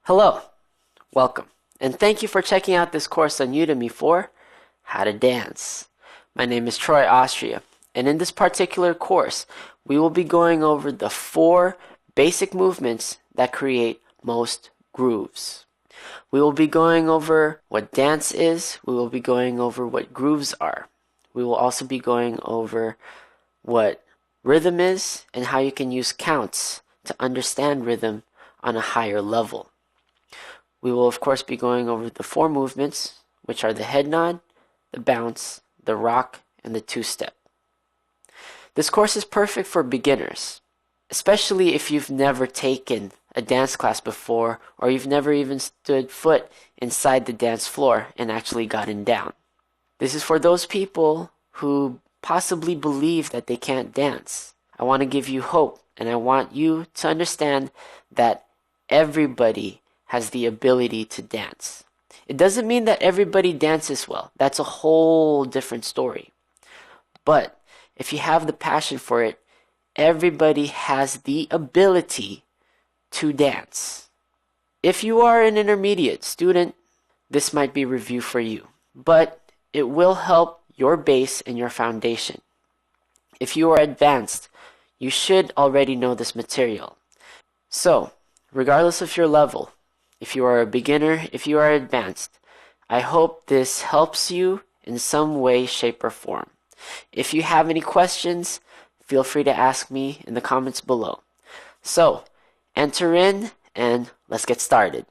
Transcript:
Hello, welcome, and thank you for checking out this course on Udemy for How to Dance. My name is Troy Austria, and in this particular course, we will be going over the 4 basic movements that create most grooves. We will be going over what dance is, we will be going over what grooves are. We will also be going over what rhythm is and how you can use counts to understand rhythm on a higher level. We will of course be going over the 4 movements, which are the head nod, the bounce, the rock, and the 2-step. This course is perfect for beginners, especially if you've never taken a dance class before or you've never even stood foot inside the dance floor and actually gotten down. This is for those people who possibly believe that they can't dance. I want to give you hope, and I want you to understand that everybody has the ability to dance. It doesn't mean that everybody dances well. That's a whole different story. But if you have the passion for it, everybody has the ability to dance. If you are an intermediate student, this might be review for you, but it will help your base and your foundation. If you are advanced, you should already know this material. So, regardless of your level, if you are a beginner, if you are advanced, I hope this helps you in some way, shape, or form. If you have any questions, feel free to ask me in the comments below. So, enter in and let's get started.